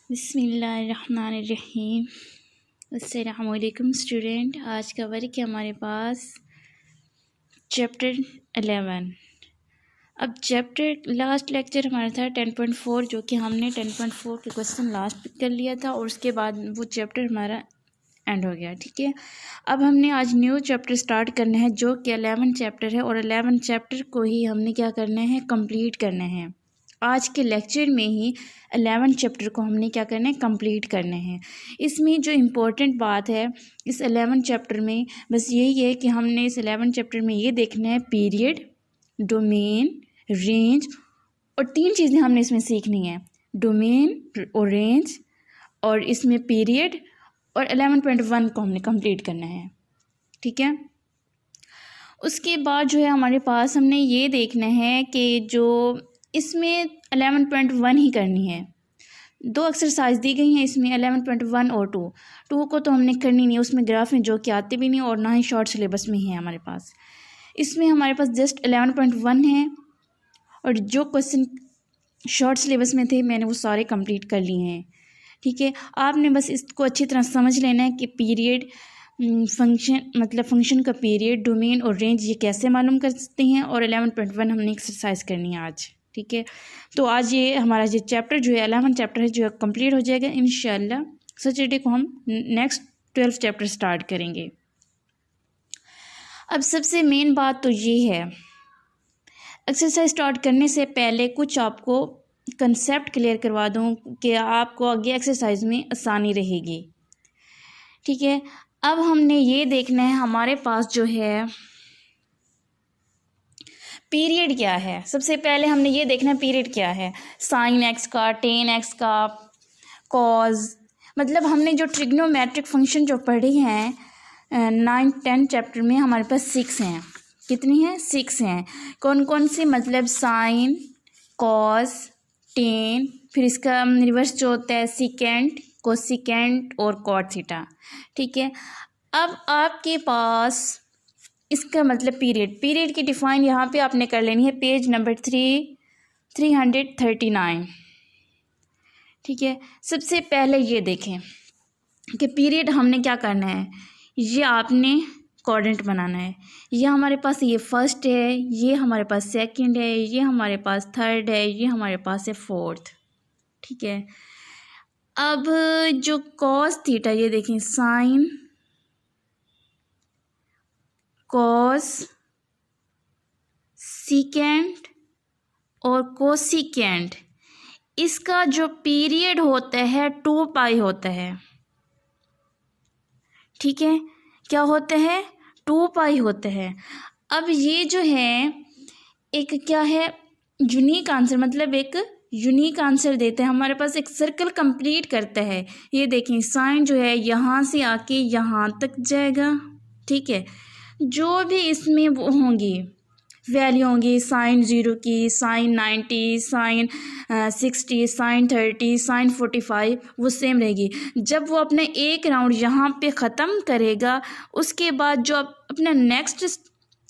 बिस्मिल्लाहिर्रहमानिर्रहीम। अस्सलाम वालेकुम स्टूडेंट। आज का वर्क है हमारे पास चैप्टर 11। अब चैप्टर लास्ट लेक्चर हमारा था 10.4, जो कि हमने 10.4 के क्वेश्चन लास्ट कर लिया था और उसके बाद वो चैप्टर हमारा एंड हो गया। ठीक है, अब हमने आज न्यू चैप्टर स्टार्ट करना है जो कि 11 चैप्टर है और 11 चैप्टर को ही हमने क्या करना है, कंप्लीट करना है। आज के लेक्चर में ही 11 चैप्टर को हमने क्या करना है, कंप्लीट करना है। इसमें जो इम्पोर्टेंट बात है इस 11 चैप्टर में बस यही है कि हमने इस 11 चैप्टर में ये देखना है पीरियड, डोमेन, रेंज और 3 चीज़ें हमने इसमें सीखनी है, डोमेन और रेंज और इसमें पीरियड और 11.1 को हमने कंप्लीट करना है। ठीक है, उसके बाद जो है हमारे पास हमने ये देखना है कि जो इसमें 11.1 ही करनी है। 2 एक्सरसाइज दी गई हैं इसमें 11.1 और 2 को तो हमने करनी नहीं, उसमें ग्राफ में जो कि आते भी नहीं और ना ही शॉर्ट सिलेबस में ही है हमारे पास। इसमें हमारे पास जस्ट 11.1 है और जो क्वेश्चन शॉर्ट सिलेबस में थे मैंने वो सारे कंप्लीट कर लिए हैं। ठीक है, आपने बस इसको अच्छी तरह समझ लेना है कि पीरियड फंक्शन मतलब फंक्शन का पीरियड, डोमेन और रेंज ये कैसे मालूम कर सकते हैं और 11.1 हमने एक्सरसाइज करनी है आज। ठीक है, तो आज ये हमारा ये चैप्टर जो है 11 चैप्टर है जो कंप्लीट हो जाएगा इंशाल्लाह। सैटरडे को हम नेक्स्ट 12 चैप्टर स्टार्ट करेंगे। अब सबसे मेन बात तो ये है, एक्सरसाइज स्टार्ट करने से पहले कुछ आपको कंसेप्ट क्लियर करवा दूँ कि आपको आगे एक्सरसाइज में आसानी रहेगी। ठीक है, अब हमने ये देखना है हमारे पास जो है पीरियड क्या है। सबसे पहले हमने ये देखना है पीरियड क्या है, साइन एक्स का, टेन एक्स का, कॉज, मतलब हमने जो ट्रिग्नोमेट्रिक फंक्शन जो पढ़ी हैं 9, 10 चैप्टर में हमारे पास 6 हैं। कितनी हैं? 6 हैं। कौन कौन सी? मतलब साइन, कॉज, टेन, फिर इसका रिवर्स जो होता है सिकेंट, कोसिकेंट और कॉट थीटा। ठीक है, अब आपके पास इसका मतलब पीरियड की डिफाइन यहाँ पे आपने कर लेनी है, पेज नंबर 339। ठीक है, सबसे पहले ये देखें कि पीरियड हमने क्या करना है, ये आपने कोऑर्डिनेट बनाना है। ये हमारे पास ये फर्स्ट है, ये हमारे पास सेकंड है, ये हमारे पास थर्ड है, ये हमारे पास है फोर्थ। ठीक है, अब जो कॉस थीटा, ये देखें साइन, कॉस, सीकेंट और कोसिकेंट, इसका जो पीरियड होता है 2 पाई होता है। ठीक है, क्या होता है? 2 पाई होता है। अब ये जो है एक क्या है, यूनिक आंसर, मतलब एक यूनिक आंसर देता है हमारे पास, एक सर्कल कंप्लीट करता है। ये देखें साइन जो है यहाँ से आके यहाँ तक जाएगा। ठीक है, जो भी इसमें वो होंगी वैल्यू होंगी, साइन 0 की, साइन 90, साइन 60, साइन 30, साइन 45, वो सेम रहेगी। जब वो अपने एक राउंड यहाँ पे ख़त्म करेगा उसके बाद जो अपना नेक्स्ट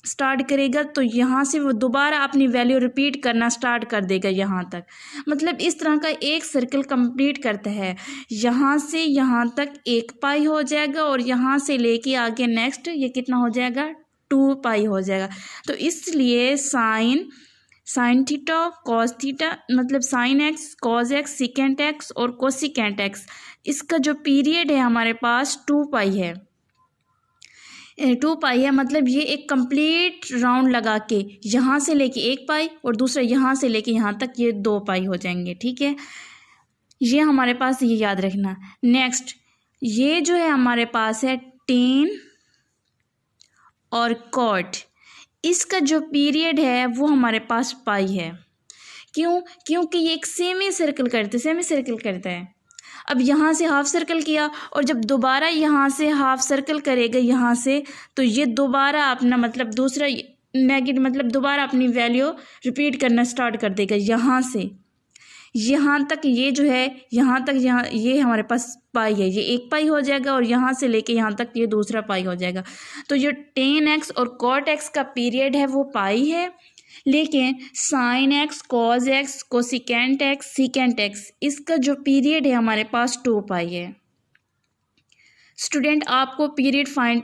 स्टार्ट करेगा तो यहाँ से वो दोबारा अपनी वैल्यू रिपीट करना स्टार्ट कर देगा यहाँ तक। मतलब इस तरह का एक सर्कल कंप्लीट करता है। यहाँ से यहाँ तक 1 पाई हो जाएगा और यहाँ से लेके आगे नेक्स्ट ये कितना हो जाएगा, 2 पाई हो जाएगा। तो इसलिए साइन थीटा, कॉस थीटा, मतलब sine x, cos x, secant x और कोसिकेंट एक्स, इसका जो पीरियड है हमारे पास 2 पाई है। 2 पाई है, मतलब ये एक कंप्लीट राउंड लगा के यहाँ से लेके 1 पाई और दूसरा यहाँ से लेके यहाँ तक ये 2 पाई हो जाएंगे। ठीक है, ये हमारे पास ये याद रखना। नेक्स्ट ये जो है हमारे पास है टेन और कॉट, इसका जो पीरियड है वो हमारे पास पाई है। क्यों? क्योंकि ये एक सेमी सर्कल करता है। अब यहाँ से हाफ सर्कल किया और जब दोबारा यहाँ से हाफ सर्कल करेगा यहाँ से, तो ये दोबारा अपना मतलब दूसरा नेगेटिव मतलब दोबारा अपनी वैल्यू रिपीट करना स्टार्ट कर देगा। यहाँ से यहाँ तक ये जो है यहाँ तक, यहाँ ये हमारे पास पाई है, ये 1 पाई हो जाएगा और यहाँ से लेके यहाँ तक ये दूसरा पाई हो जाएगा। तो जो टेन एक्स और कॉट एक्स का पीरियड है वो पाई है, लेकिन sign x, cos x, cosecant x, secant x, इसका जो पीरियड है हमारे पास 2 पाई है। स्टूडेंट आपको पीरियड फाइंड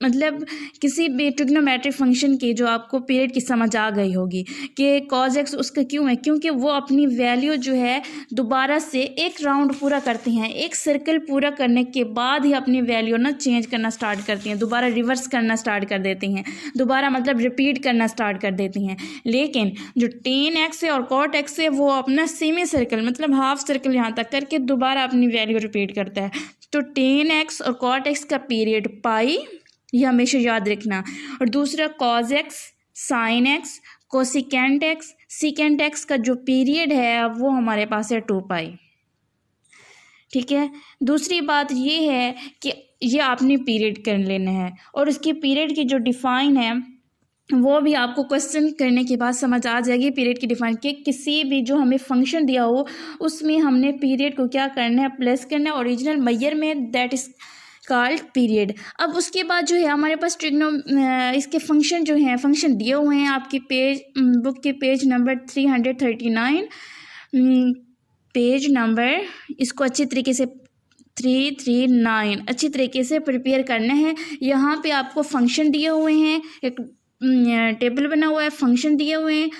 मतलब किसी भी ट्रिग्नोमेट्रिक फंक्शन की जो आपको पीरियड की समझ आ गई होगी कि कॉज एक्स उसका क्यों है, क्योंकि वो अपनी वैल्यू जो है दोबारा से एक राउंड पूरा करती हैं, एक सर्कल पूरा करने के बाद ही अपनी वैल्यू ना चेंज करना स्टार्ट करती हैं, दोबारा रिवर्स करना स्टार्ट कर देती हैं, दोबारा मतलब रिपीट करना स्टार्ट कर देती हैं। लेकिन जो टेन एक्स है और कॉट एक्स है वो अपना सेमी सर्कल मतलब हाफ सर्कल यहाँ तक करके दोबारा अपनी वैल्यू रिपीट करता है। तो टेन एक्स और कॉट एक्स का पीरियड पाई, ये हमेशा याद रखना। और दूसरा cos x, sine x, cosecant x, secant x का जो पीरियड है वो हमारे पास है 2 पाई। ठीक है। दूसरी बात ये है कि ये आपने पीरियड कर लेना है और उसकी पीरियड की जो डिफाइन है वो भी आपको क्वेश्चन करने के बाद समझ आ जाएगी। पीरियड की डिफाइन कि किसी भी जो हमें फंक्शन दिया हो उसमें हमने पीरियड को क्या करना है, प्लेस करना है ओरिजिनल मैयर में, दैट इज कॉल्ड पीरियड। अब उसके बाद जो है हमारे पास इसके फंक्शन जो हैं, फंक्शन दिए हुए हैं आपकी बुक के पेज नंबर 339, पेज नंबर इसको अच्छी तरीके से 339 अच्छी तरीके से प्रिपेयर करना है। यहाँ पे आपको फंक्शन दिए हुए हैं, एक टेबल बना हुआ है, फंक्शन दिए हुए हैं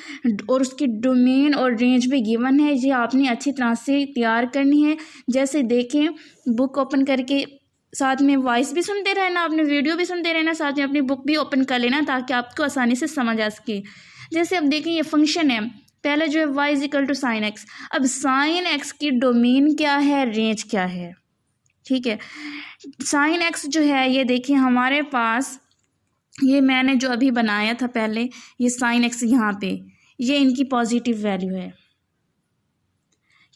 और उसकी डोमेन और रेंज भी गिवन है। ये आपने अच्छी तरह से तैयार करनी है। जैसे देखें, बुक ओपन करके साथ में वॉइस भी सुनते रहना, आपने वीडियो भी सुनते रहना, साथ में अपनी बुक भी ओपन कर लेना ताकि आपको आसानी से समझ आ सके। जैसे अब देखें ये फंक्शन है, पहले जो है y is equal to sine x. अब साइन एक्स की डोमेन क्या है, रेंज क्या है, ठीक है। साइन एक्स जो है ये देखिए हमारे पास, ये मैंने जो अभी बनाया था पहले, ये साइन एक्स यहाँ पे ये इनकी पॉजिटिव वैल्यू है,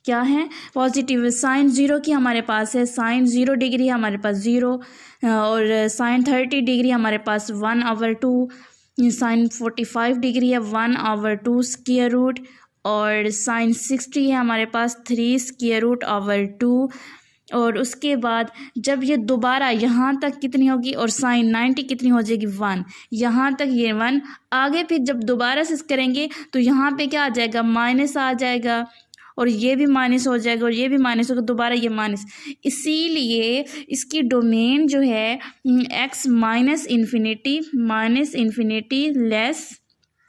क्या है, पॉजिटिव। साइन 0 की हमारे पास है, साइन 0 डिग्री हमारे पास 0, और साइन 30 डिग्री हमारे पास 1/2, साइन 45 डिग्री है 1/2 स्क्वायर रूट, और साइन 60 है हमारे पास 3 स्क्वायर रूट ओवर 2। और उसके बाद जब ये दोबारा यहाँ तक कितनी होगी, और साइन 90 कितनी हो जाएगी 1, यहाँ तक ये 1, आगे फिर जब दोबारा से करेंगे तो यहाँ पे क्या आ जाएगा, माइनस आ जाएगा, और ये भी माइनस हो जाएगा, और ये भी माइनस होगा, दोबारा ये माइनस। इसीलिए इसकी डोमेन जो है x minus infinity less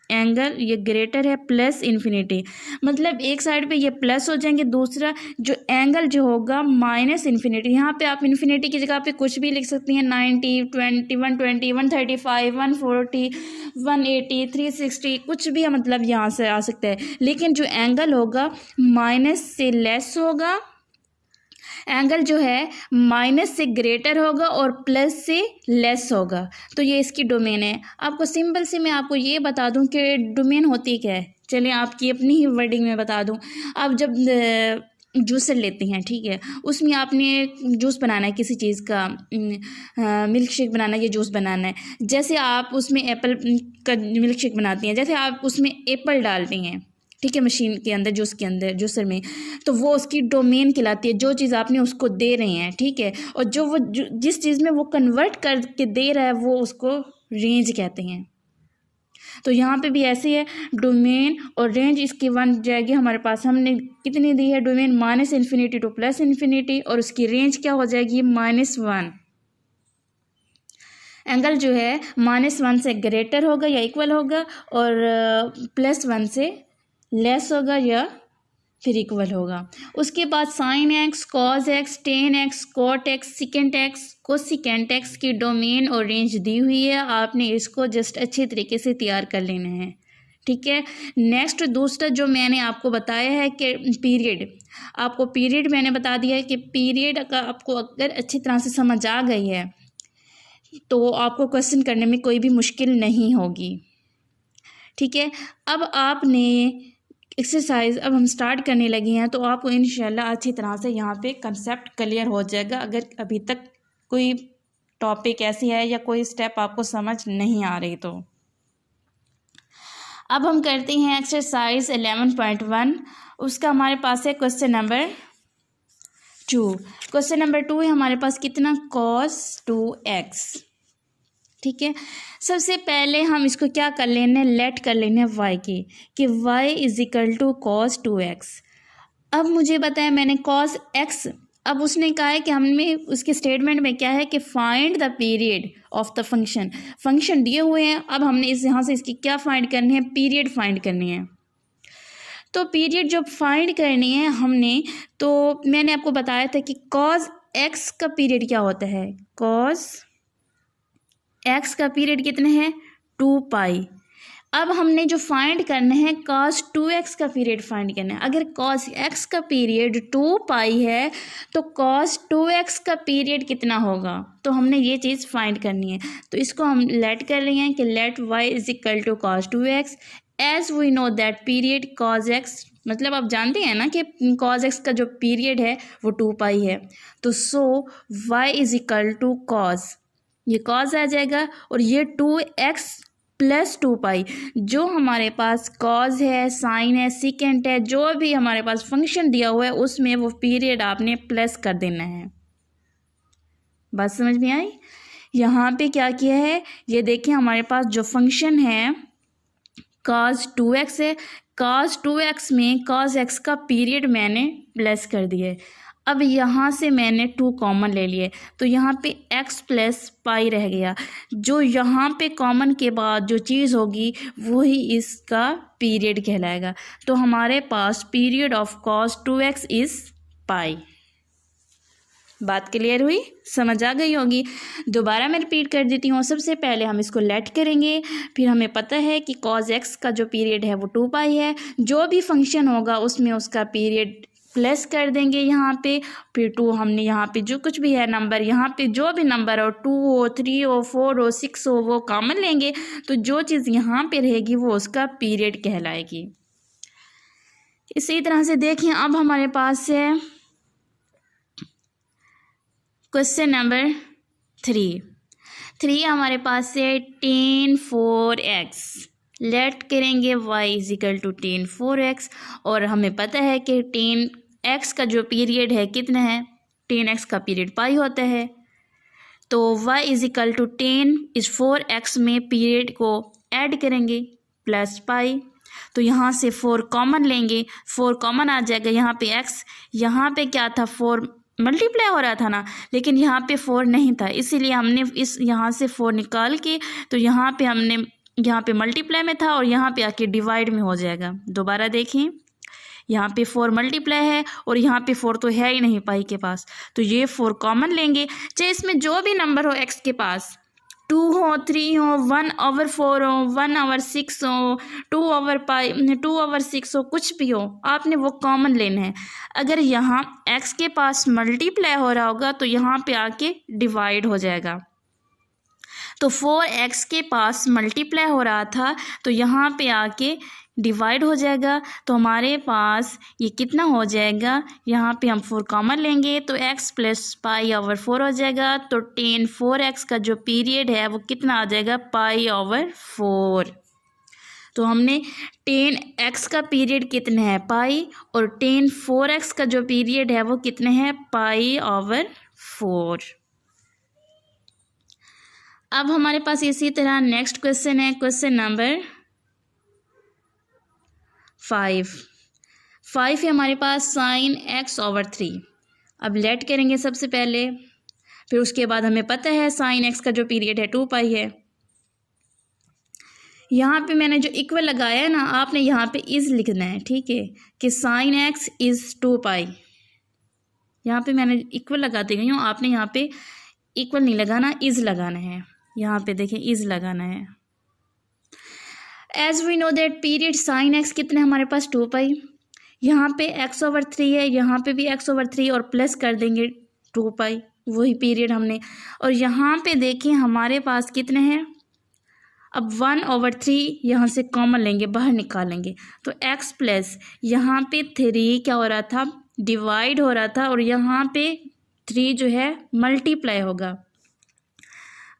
angle, ये ग्रेटर है प्लस इन्फिनिटी, मतलब एक साइड पे ये प्लस हो जाएंगे, दूसरा जो एंगल जो होगा माइनस इन्फिनिटी। यहाँ पे आप इन्फिनिटी की जगह पे कुछ भी लिख सकती हैं, 90, 20, 120, 135, 140, 180, 360, कुछ भी मतलब यहाँ से आ सकता है। लेकिन जो एंगल होगा माइनस से लेस होगा, एंगल जो है माइनस से ग्रेटर होगा और प्लस से लेस होगा। तो ये इसकी डोमेन है। आपको सिंपल से मैं आपको ये बता दूं कि डोमेन होती क्या है, चलिए आपकी अपनी ही वर्डिंग में बता दूं। आप जब जूसर लेते हैं, ठीक है, उसमें आपने जूस बनाना है किसी चीज़ का, मिल्क शेक बनाना है या जूस बनाना है। जैसे आप उसमें एप्पल का मिल्क शेक बनाती हैं, जैसे आप उसमें एप्पल डालती हैं, ठीक है, मशीन के अंदर, जूस के अंदर, जूसर में, तो वो उसकी डोमेन कहलाती है, जो चीज़ आपने उसको दे रहे हैं, ठीक है। और जो जिस चीज़ में वो कन्वर्ट करके दे रहा है वो उसको रेंज कहते हैं। तो यहाँ पे भी ऐसे है, डोमेन और रेंज इसकी 1 जाएगी हमारे पास, हमने कितनी दी है domain, minus infinity two plus infinity, और उसकी रेंज क्या हो जाएगी, -1। एंगल जो है -1 से ग्रेटर होगा या इक्वल होगा, और +1 से लेस होगा या फिर इक्वल होगा। उसके बाद sine x, cos x, tan x, cot x, secant x, cosecant x की डोमेन और रेंज दी हुई है। आपने इसको जस्ट अच्छी तरीके से तैयार कर लेना है, ठीक है। नेक्स्ट दूसरा जो मैंने आपको बताया है कि पीरियड, आपको पीरियड मैंने बता दिया है कि पीरियड का आपको अगर अच्छी तरह से समझ आ गई है तो आपको क्वेश्चन करने में कोई भी मुश्किल नहीं होगी, ठीक है। अब आपने एक्सरसाइज अब हम स्टार्ट करने लगे हैं, तो आपको इंशाल्लाह अच्छी तरह से यहाँ पे कंसेप्ट क्लियर हो जाएगा। अगर अभी तक कोई टॉपिक ऐसी है या कोई स्टेप आपको समझ नहीं आ रही तो अब हम करते हैं एक्सरसाइज 11.1। उसका हमारे पास है क्वेश्चन नंबर 2। क्वेश्चन नंबर 2 है हमारे पास कितना, cos 2x, ठीक है। सबसे पहले हम इसको क्या कर लेने, लेट कर लेने y की, कि y is equal to cos 2x। अब मुझे बताया मैंने कॉस x, अब उसने कहा है कि हमने उसके स्टेटमेंट में क्या है कि find the period of the function, function दिए हुए हैं। अब हमने इस यहाँ से इसकी क्या फाइंड करनी है, पीरियड फाइंड करनी है। तो पीरियड जब फाइंड करनी है हमने, तो मैंने आपको बताया था कि कॉस x का पीरियड क्या होता है, कॉस x का पीरियड कितने हैं, 2 पाई। अब हमने जो फाइंड करना है cos 2x का पीरियड फाइंड करना है। अगर cos x का पीरियड 2 पाई है तो cos 2x का पीरियड कितना होगा, तो हमने ये चीज़ फाइंड करनी है। तो इसको हम लेट कर रहे हैं कि let y is equal to cos 2x as we know that period cos x, मतलब आप जानते हैं ना कि cos x का जो पीरियड है वो 2 पाई है। तो so y is equal to cos, ये cos आ जाएगा और ये 2x प्लस 2 पाई, जो हमारे पास कॉज है, साइन है, सीकेंट है, जो भी हमारे पास फंक्शन दिया हुआ है उसमें वो पीरियड आपने प्लस कर देना है। बात समझ में आई। यहाँ पे क्या किया है, ये देखिए हमारे पास जो फंक्शन है cos 2x है, cos 2x में cos x का पीरियड मैंने प्लस कर दिया है। अब यहाँ से मैंने 2 कॉमन ले लिए तो यहाँ पे x प्लस पाई रह गया। जो यहाँ पे कॉमन के बाद जो चीज़ होगी वही इसका पीरियड कहलाएगा। तो हमारे पास period of cos 2x is pi. बात क्लियर हुई, समझ आ गई होगी। दोबारा मैं रिपीट कर देती हूँ। सबसे पहले हम इसको लेट करेंगे, फिर हमें पता है कि cos x का जो पीरियड है वो 2 पाई है। जो भी फंक्शन होगा उसमें उसका पीरियड प्लस कर देंगे यहाँ पे, फिर 2 हमने यहाँ पे जो कुछ भी है नंबर, यहाँ पे जो भी नंबर हो, 2 हो, 3 हो, 4 हो, 6 हो, वो कॉमन लेंगे तो जो चीज़ यहाँ पे रहेगी वो उसका पीरियड कहलाएगी। इसी तरह से देखिए अब हमारे पास है क्वेश्चन नंबर 3 हमारे पास है tan 4x, लेट करेंगे y is equal to tan 4x और हमें पता है कि tan x का जो पीरियड है कितना है, tan x का पीरियड पाई होता है। तो y is equal to tan इस 4x में पीरियड को ऐड करेंगे प्लस पाई, तो यहाँ से 4 कॉमन लेंगे, 4 कॉमन आ जाएगा। यहाँ पे x, यहाँ पे क्या था 4 मल्टीप्लाई हो रहा था ना, लेकिन यहाँ पे 4 नहीं था, इसीलिए हमने इस यहाँ से 4 निकाल के, तो यहाँ पे हमने यहाँ पे मल्टीप्लाई में था और यहाँ पे आके डिवाइड में हो जाएगा। दोबारा देखें, यहाँ पे 4 मल्टीप्लाई है और यहाँ पे 4 तो है ही नहीं पाई के पास, तो ये 4 कॉमन लेंगे। चाहे इसमें जो भी नंबर हो x के पास, 2 हो, 3 हो, 1/4 हो, 1/6 हो, 2/6 हो, कुछ भी हो, आपने वो कॉमन लेना है। अगर यहाँ x के पास मल्टीप्लाई हो रहा होगा तो यहाँ पे आके डिवाइड हो जाएगा। तो 4x के पास मल्टीप्लाई हो रहा था तो यहाँ पे आके डिवाइड हो जाएगा। तो हमारे पास ये कितना हो जाएगा, यहाँ पे हम 4 कॉमन लेंगे तो x प्लस पाई/4 हो जाएगा। तो tan 4x का जो पीरियड है वो कितना आ जाएगा, पाई/4। तो हमने tan x का पीरियड कितना है, पाई, और tan 4x का जो पीरियड है वो कितने हैं, पाई/4। अब हमारे पास इसी तरह नेक्स्ट क्वेश्चन है, क्वेश्चन नंबर 5 है हमारे पास sin x/3। अब लेट करेंगे सबसे पहले, फिर उसके बाद हमें पता है sin x का जो पीरियड है 2 पाई है। यहाँ पे मैंने जो इक्वल लगाया है ना, आपने यहाँ पे इज लिखना है, ठीक है, कि sin x इज़ 2 पाई। यहाँ पे मैंने इक्वल लगाते गई हूँ, आपने यहाँ पे इक्वल नहीं लगाना, इज लगाना है। यहाँ पे देखें इज लगाना है। As we know that period sine x कितने हमारे पास 2 पाई, यहाँ पे x/3 है, यहाँ पे भी x/3 और प्लस कर देंगे 2 पाई, वही पीरियड हमने। और यहाँ पे देखें हमारे पास कितने हैं, अब 1/3 यहाँ से कॉमन लेंगे, बाहर निकालेंगे, तो x प्लस यहाँ पे 3 क्या हो रहा था, डिवाइड हो रहा था, और यहाँ पे 3 जो है मल्टीप्लाई होगा।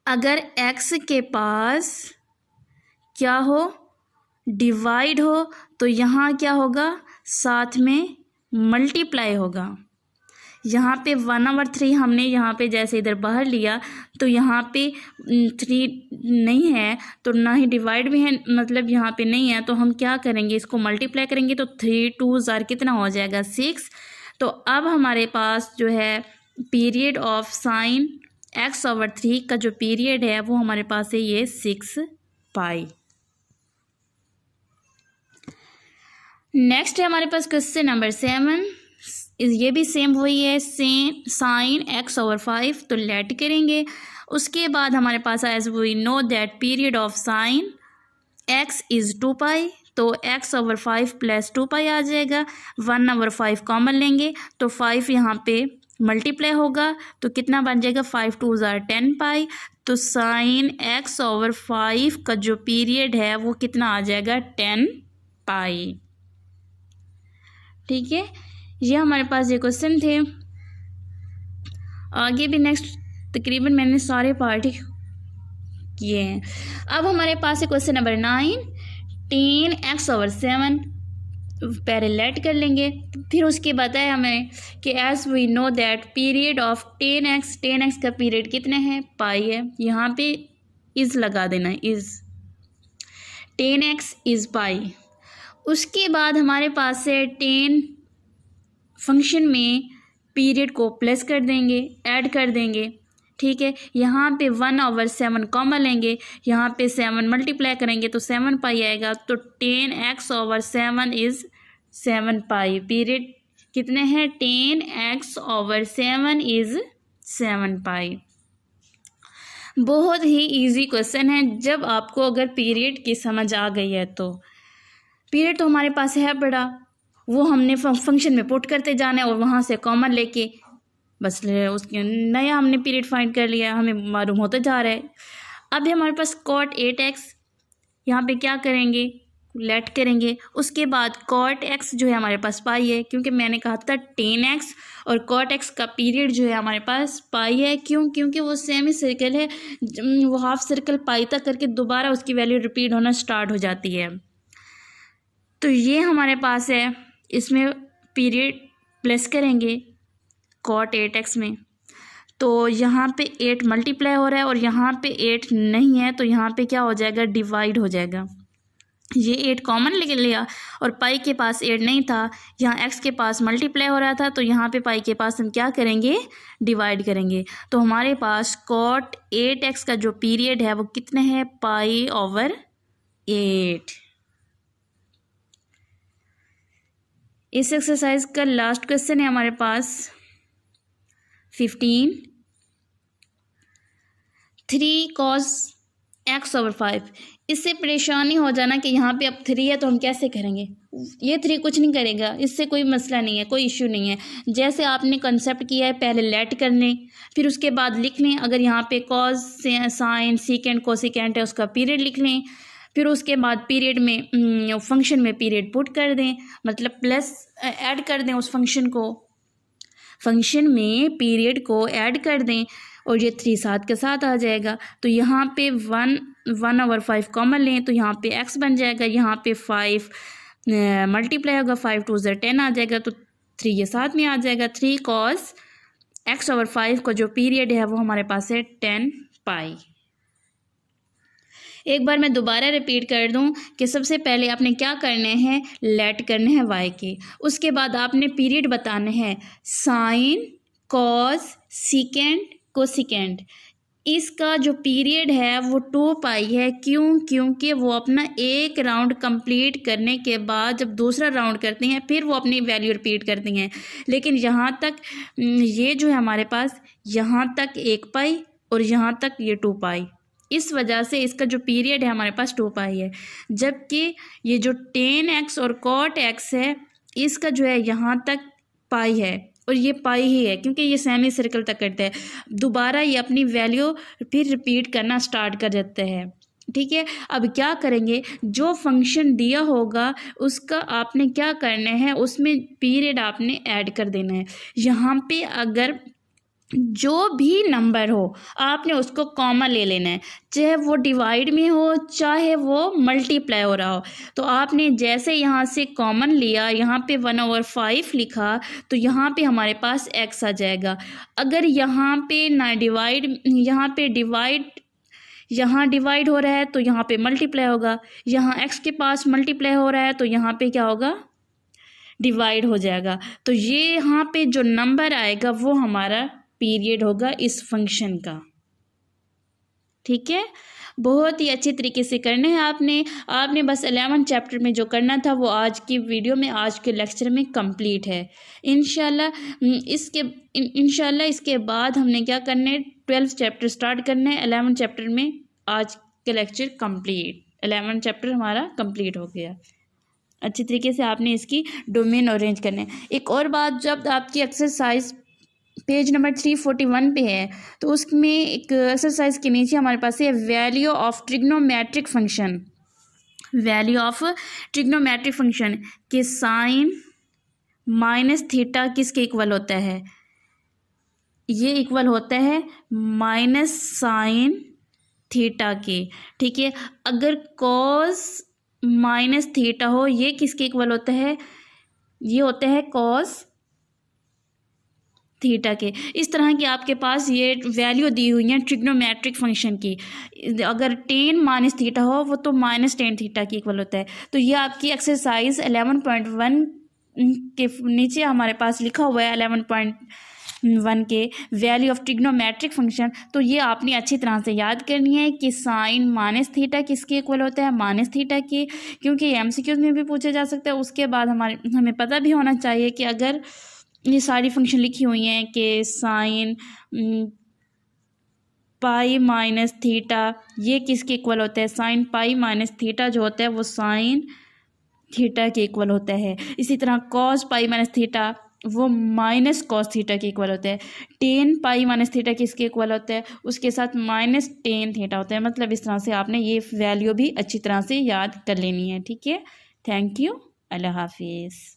अगर x के पास क्या हो, डिवाइड हो, तो यहाँ क्या होगा, साथ में मल्टीप्लाई होगा। यहाँ पे 1/3 हमने यहाँ पे जैसे इधर बाहर लिया तो यहाँ पे 3 नहीं है, तो ना ही डिवाइड भी है, मतलब यहाँ पे नहीं है, तो हम क्या करेंगे, इसको मल्टीप्लाई करेंगे तो 3 2 कितना हो जाएगा 6। तो अब हमारे पास जो है पीरियड ऑफ साइन x/3 का जो पीरियड है वो हमारे पास है ये 6 पाई। नेक्स्ट है हमारे पास क्वेश्चन नंबर 7, ये भी सेम वही है, सेम साइन x/5, तो लेट करेंगे। उसके बाद हमारे पास as we know that period of sine x is 2 pi, तो x/5 प्लस 2 पाई आ जाएगा। 1/5 कॉमन लेंगे तो 5 यहाँ पे मल्टीप्लाई होगा तो कितना बन जाएगा 5 2 10 पाई। तो साइन x/5 का जो पीरियड है वो कितना आ जाएगा 10 पाई। ठीक है, ये हमारे पास ये क्वेश्चन थे। आगे भी नेक्स्ट तकरीबन मैंने सारे पार्ट ही किए हैं। अब हमारे पास है क्वेश्चन नंबर 9, 10x/7, पहले लेट कर लेंगे, फिर उसके बताया हमें कि as we know that period of 10x का पीरियड कितने हैं पाई है, यहाँ पे इज़ लगा देना, इज़ 10x इज़ पाई। उसके बाद हमारे पास है 10 फंक्शन में पीरियड को प्लस कर देंगे, ऐड कर देंगे। ठीक है, यहाँ पे 1/7 कॉमन लेंगे, यहाँ पे 7 मल्टीप्लाई करेंगे तो 7 पाई आएगा। तो 10x/7 इज़ 7 पाई। पीरियड कितने हैं 10x/7 इज़ 7 पाई। बहुत ही इजी क्वेश्चन है, जब आपको अगर पीरियड की समझ आ गई है तो। पीरियड तो हमारे पास है बड़ा, वो हमने फंक्शन में पुट करते जाना है और वहाँ से कॉमन लेके बस उसके नया हमने पीरियड फाइंड कर लिया, हमें मालूम होता जा रहा है। अब हमारे पास cot 8x, यहाँ पे क्या करेंगे लेट करेंगे। उसके बाद cot x जो है हमारे पास पाई है, क्योंकि मैंने कहा था 10x और cot x का पीरियड जो है हमारे पास पाई है। क्यों? क्योंकि वो सेमी सर्कल है, वो हाफ सर्कल पाई तक करके दोबारा उसकी वैल्यू रिपीट होना स्टार्ट हो जाती है। तो ये हमारे पास है, इसमें पीरियड प्लस करेंगे cot 8x में, तो यहाँ पे 8 मल्टीप्लाई हो रहा है और यहाँ पे 8 नहीं है, तो यहाँ पे क्या हो जाएगा डिवाइड हो जाएगा। ये 8 कॉमन लेके लिया और पाई के पास 8 नहीं था, यहाँ x के पास मल्टीप्लाई हो रहा था, तो यहाँ पे पाई के पास हम क्या करेंगे डिवाइड करेंगे। तो हमारे पास cot 8x का जो पीरियड है वो कितने हैं π/8। इस एक्सरसाइज का लास्ट क्वेश्चन है हमारे पास 15, 3 cos x/5। इससे परेशानी हो जाना कि यहाँ पे अब 3 है तो हम कैसे करेंगे, ये 3 कुछ नहीं करेगा, इससे कोई मसला नहीं है, कोई इश्यू नहीं है। जैसे आपने कंसेप्ट किया है पहले लेट कर लें, फिर उसके बाद लिख लें, अगर यहाँ पे cos साइन सीकेंड कोसिकेंट है उसका पीरियड लिख लें, फिर उसके बाद पीरियड में फंक्शन में पीरियड पुट कर दें, मतलब प्लस ऐड कर दें उस फंक्शन को, फंक्शन में पीरियड को ऐड कर दें और ये 3 साथ के साथ आ जाएगा। तो यहाँ पे 1/5 कॉमन लें तो यहाँ पे x बन जाएगा, यहाँ पे 5 मल्टीप्लाई होगा, 5 2 10 आ जाएगा, तो 3 ये साथ में आ जाएगा। 3 cos x/5 का जो पीरियड है वो हमारे पास है 10 पाई। एक बार मैं दोबारा रिपीट कर दूं कि सबसे पहले आपने क्या करने हैं लेट करने हैं y के, उसके बाद आपने पीरियड बताने हैं साइन कॉस सीकेंड कोसिकेंड। इसका जो पीरियड है वो 2 पाई है। क्यों? क्योंकि वो अपना एक राउंड कंप्लीट करने के बाद जब दूसरा राउंड करते हैं फिर वो अपनी वैल्यू रिपीट करती हैं, लेकिन यहाँ तक ये जो है हमारे पास यहाँ तक 1 पाई और यहाँ तक ये 2 पाई, इस वजह से इसका जो पीरियड है हमारे पास 2 पाई है। जबकि ये जो 10x और cot x है इसका जो है यहाँ तक पाई है और ये पाई ही है, क्योंकि ये सेमी सर्कल तक करता है, दोबारा ये अपनी वैल्यू फिर रिपीट करना स्टार्ट कर देते हैं। ठीक है, अब क्या करेंगे, जो फंक्शन दिया होगा उसका आपने क्या करना है, उसमें पीरियड आपने ऐड कर देना है। यहाँ पे अगर जो भी नंबर हो आपने उसको कॉमन ले लेना है, चाहे वो डिवाइड में हो चाहे वो मल्टीप्लाई हो रहा हो। तो आपने जैसे यहाँ से कॉमन लिया, यहाँ पे 1/5 लिखा, तो यहाँ पे हमारे पास x आ जाएगा। अगर यहाँ पे ना डिवाइड, यहाँ डिवाइड हो रहा है तो यहाँ पे मल्टीप्लाई होगा, यहाँ x के पास मल्टीप्लाई हो रहा है तो यहाँ पे क्या होगा, डिवाइड हो जाएगा। तो ये यहाँ पे जो नंबर आएगा वो हमारा पीरियड होगा इस फंक्शन का। ठीक है, बहुत ही अच्छे तरीके से करना है आपने बस 11 चैप्टर में जो करना था वो आज की वीडियो में, आज के लेक्चर में कंप्लीट है। इंशाल्लाह इसके बाद हमने क्या करना है, 12 चैप्टर स्टार्ट करना है। 11 चैप्टर में आज के लेक्चर कंप्लीट, 11 चैप्टर हमारा कंप्लीट हो गया। अच्छी तरीके से आपने इसकी डोमेन अरेंज करना है। एक और बात, जब आपकी एक्सरसाइज पेज नंबर 341 पे है तो उसमें एक एक्सरसाइज के नीचे हमारे पास है value of trigonometric function. Value of trigonometric function के साइन माइनस थीटा किसके इक्वल होता है, ये इक्वल होता है माइनस साइन थीटा के। ठीक है, अगर कॉस माइनस थीटा हो, ये किसके इक्वल होता है, ये होता है कॉस थीटा के। इस तरह की आपके पास ये वैल्यू दी हुई है ट्रिग्नोमेट्रिक फंक्शन की। अगर टेन माइनस थीटा हो वो तो माइनस टेन थीटा की इक्वल होता है। तो ये आपकी एक्सरसाइज 11.1 के नीचे हमारे पास लिखा हुआ है 11.1 के वैल्यू ऑफ ट्रिग्नोमेट्रिक फंक्शन। तो ये आपने अच्छी तरह से याद करनी है कि साइन माइनस थीटा किसके इक्वल होता है, माइनस थीटा की, क्योंकि एमसीक्यूज में भी पूछा जा सकता है। उसके बाद हमें पता भी होना चाहिए कि अगर ये सारी फंक्शन लिखी हुई हैं कि साइन पाई माइनस थीटा ये किसके इक्वल होता है, साइन पाई माइनस थीटा जो होता है वो साइन थीटा के इक्वल होता है। इसी तरह कॉस पाई माइनस थीटा वो माइनस कॉस थीटा के इक्वल होता है। टेन पाई माइनस थीटा किसके इक्वल होता है, उसके साथ माइनस टेन थीटा होता है। मतलब इस तरह से आपने ये वैल्यू भी अच्छी तरह से याद कर लेनी है। ठीक है, थैंक यू, अल्लाह हाफिज़।